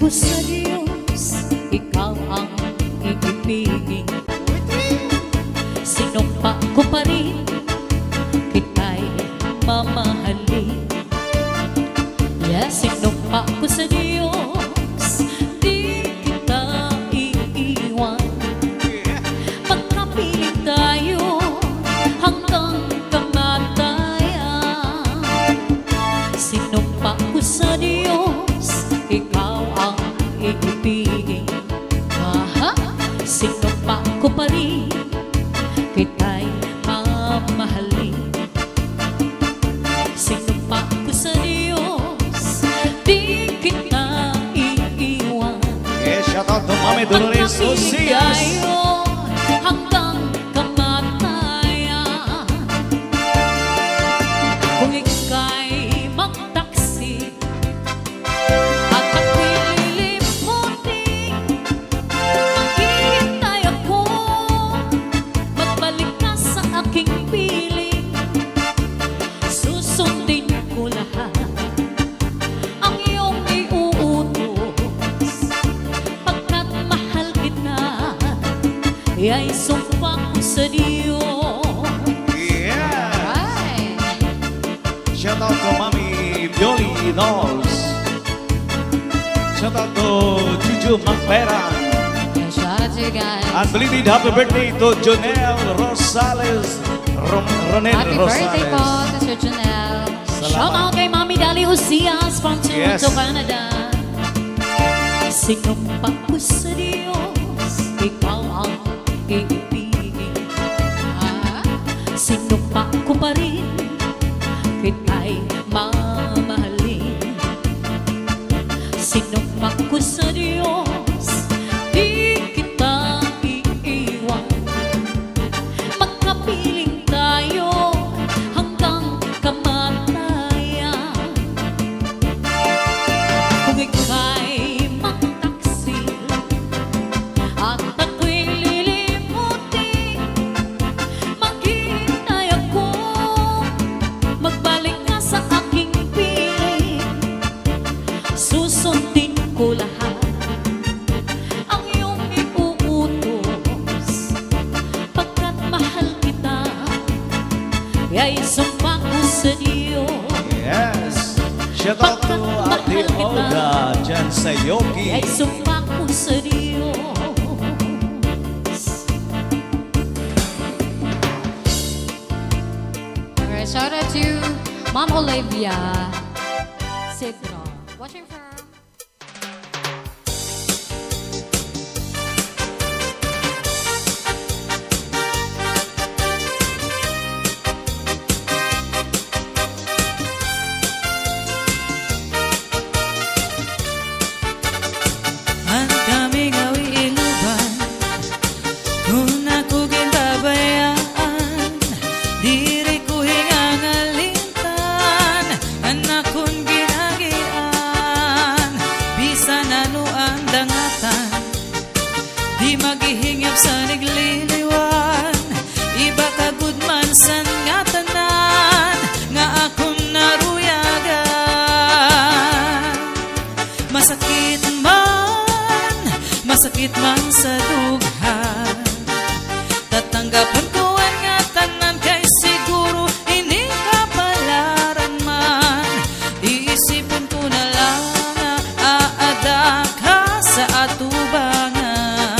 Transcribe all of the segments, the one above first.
ko sa Diyos, ikaw ang iibigin. Sinumpa ko pa rin, kita'y mamahalin. Yes, sinumpa ko sa Diyos, di kita iiwan. Magkapiling tayo hanggang kamatayan. Sinumpa ko sa Diyos, ikaw ang iibigin. Sinumpa ko pa rin, kita'y mamahalin. Sinumpa ko sa Diyos, di kita iiwan. Yes, shout out to Mami Dolores Osias. Hanggang kamatayan. Kung ika'y magtaksi at ako'y lilimutin, maghihintay ako, magbalik ka sa aking piling. Susundin ko lahat ang iyong iuutos, pagkat mahal kita, ay sumpa ko sa Diyos. Yeah. Right. Shout out to Mami Bioli Knowles. Shout out to Juju Macpera. Shout out to you guys. And belated happy birthday to Jonel Rosales. Ronel Happy Rosales. birthday po to Sir Janelle. Salamat. Shout out kay Mami Dali Osias from Yes. Toronto, Canada. Sinumpa ko sa Diyos, ikaw ang iibigin. Sinumpa ko pa rin, kita'y mamahalin. Sinumpa ko sa Diyos, di kita iiwan. Magkapiling tayo hanggang kamatayan. Kung ika'y magtaksi at ako'y lilimutin, maghihintay ako, magbalik ka sa aking piling. Susundin ko lahat ang iyong iuutos, pagkat mahal kita, ay sumpa ko sa Diyos. Yes. Shout out to Ate Olga dyan sa Yogi. Ay sumpa ko sa Diyos. Alright, shout out to Mom Olivia Sidro. Watching from Ang daming awi-iluban, kung ako ginbabayaan, diri ko hingangalintan, anak kong ginagian, bisan ano ang dangatan, di maghihingap sa nagliliwan, iba ka gudman san nga tanan, nga akong naruyagan. Masakit man sa dughan, tatanggapan ko ang nga tanan, kay siguro hindi ka palaran man. Iisipin ko na lang nga aada ka sa atubangan.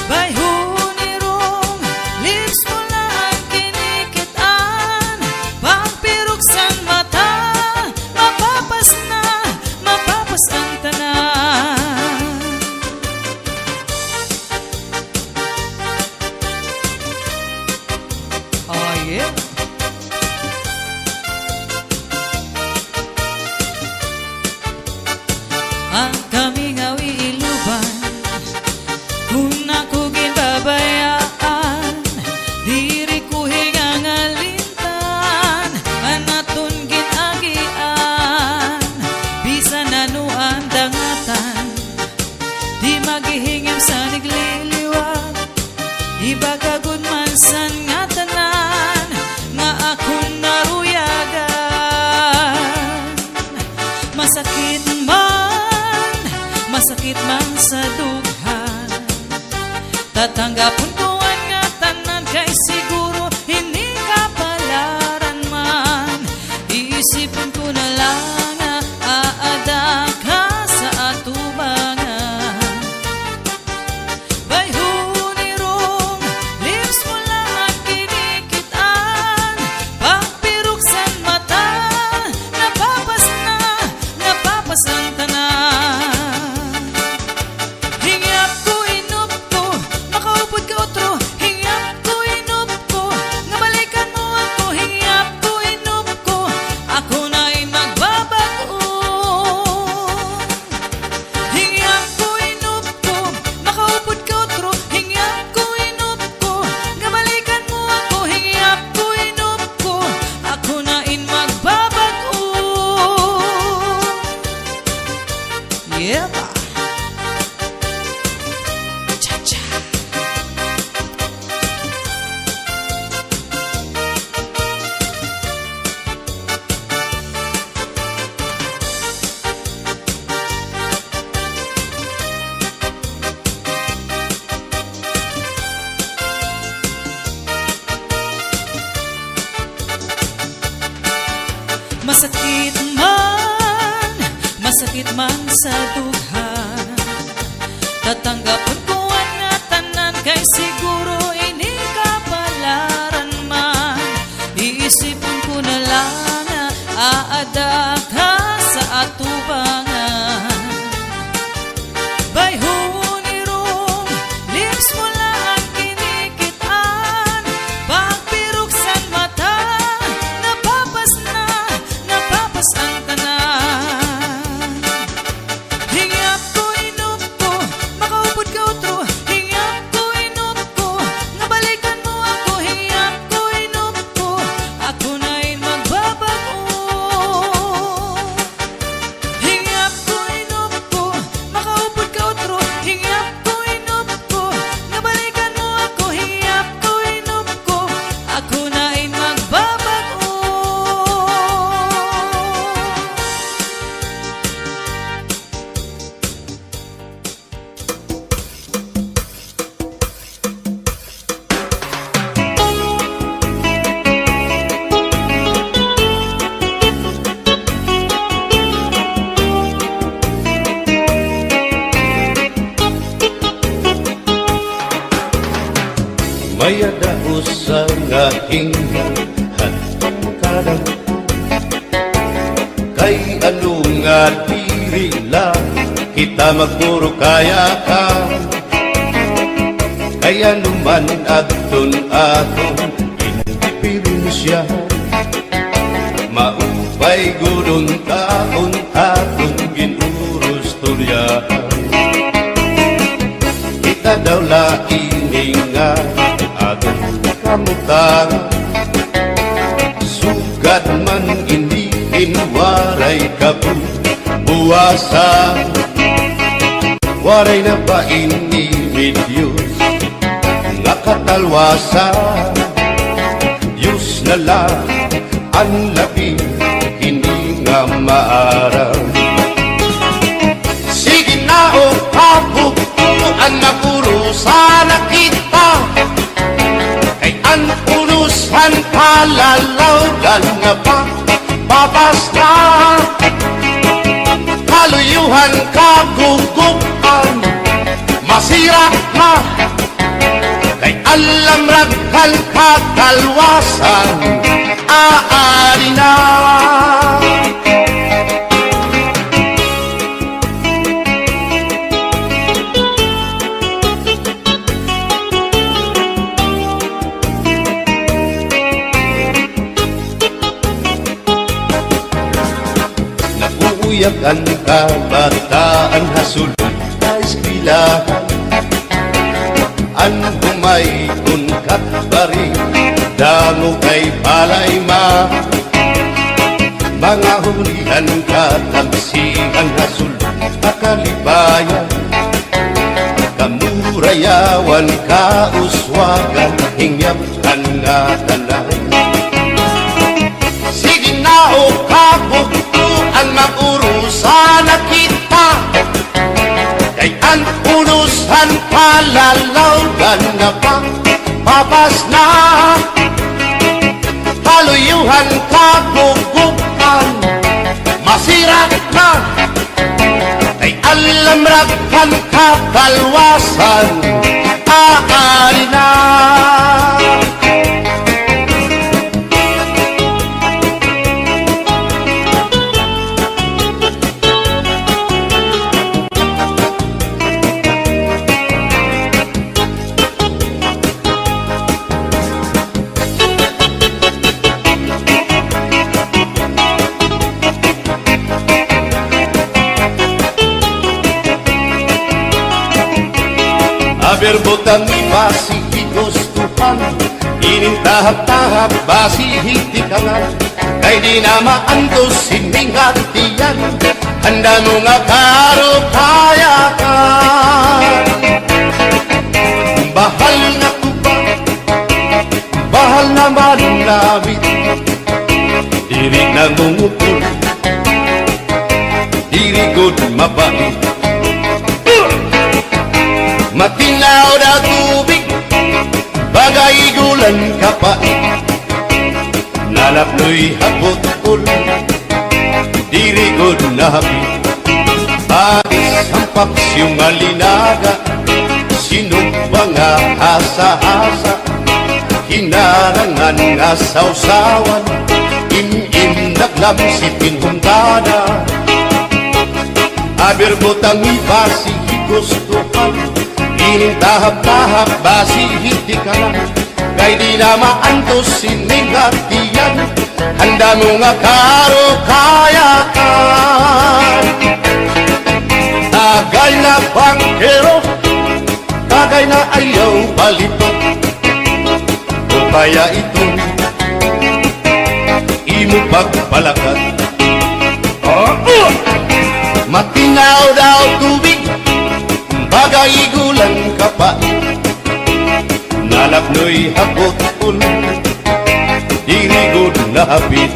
Bayhunirong lips mo na ang kinikitaan, pagpiruksan mata, mapapas ang tanan. Oh yeah. Ang kaming awi-iluban, kung ako ginbabayaan, diri ko hingangalintan, anaton ginagian, bisan ano ang dangatan, di maghihingam sa nagliliwag, iba ka gudman san nga tanan, nga akong naruyagan. Masakit man masakit man sa dughan. Tatanggapon ko ang nga tanan kay siguro hindi ka palaran man. Iisipin ko na lang nga aada ka sa atubangan. Bayhunirong lips mo lang ang kinikitaan. Pagpiruksan mata, napapasan ka na. Hingyap ko, inup ko, makaupod ka otro. Hingyap ko, inup ko, nga balikan mo ako. Hingyap ko, inup ko, ako na'y magbabago. Hingyap ko, inup ko, makaupod ka otro. Hingyap ko, inup ko, nga balikan mo ako. Hingyap ko, inup ko, ako na'y magbabago. Yeah. Cha-cha. Masakit man sa dughan. Tatanggapon ko ang nga tanan kay siguro ini ka palaran man. Iisipin ko na lang nga aada ka sa atubangan. Bayhunirong lips mo lang ang kinikitaan. Pagpiruksan mata, napapasan ka na. Hingyap ko, inup ko, makaupod ka otro. Hingyap ko, inup ko, nga balikan mo ako. Hingyap ko, inup ko, ako na'y magbabago. Hingyap ko, inup ko, makaupod ka otro. Hingyap ko, inup ko, nga balikan mo ako. Hingyap ko, inup ko, ako na'y magbabago. Mayada usa nga hinghan kadang kay ano nga diri lang kita magpuro kaya ka. Kaya naman agton aton indipirensya maupay gudong taon aton ginurus tulyahan. Kita daw laing nga aton kamutan sugat man iniin waray kabuwasan. Waray na ba ini Diyos nga katalwasan. Diyos na lang ang labi hindi nga maaraw. Sige na o kabuktuan na puro sana kita. Kay ang unusan palalawgan nga pa babasta. Kaluyuhan kagugupan masira na. Kay alam ragkan katalwasan aari na. Nakuuyak ang kabataan hasulod na eskwelahan. Ang humay unkat bari damo kay palay ma. Mga hulihan katamsihan hasulod na kalibayan. Kamurayawan kauswagan hingyapkan nga tanan. Sige na o kabuktuan magurusan na kita. Nalalawgan na pa, papas na haluyuhan kagugukan, masirat na ay alam raghan kakalwasan, aari na. Berbotang basi higustuhan, inintahap-tahap basi hitikangan, kay di na maantos siningatiyan, handa mo nga karukayakan. Bahal na tuba, bahal naman labit, diri nangungupul, diri good mabait. Matinaw na tubig, bagay gulan kapait, nalapnoy hapot-ul, dirigod na hapit. Agis ang paksyong alinaga, sinumba nga hasa-hasa, hinarangan nga sausawan, im-im naglamsipin huntada. Aberbotang ibasi higustuhan, inintahap-tahap basi hindi ka lang, kay di na maantos siningatiyan, handa mo nga karukayakan. Tagay na bangkero, tagay na ayaw balitot, o kaya ito imo pagpalakat. Matinaw daw tubig, bagay gulan kapait, nalapnoy hapot-ul, dirigod na hapit.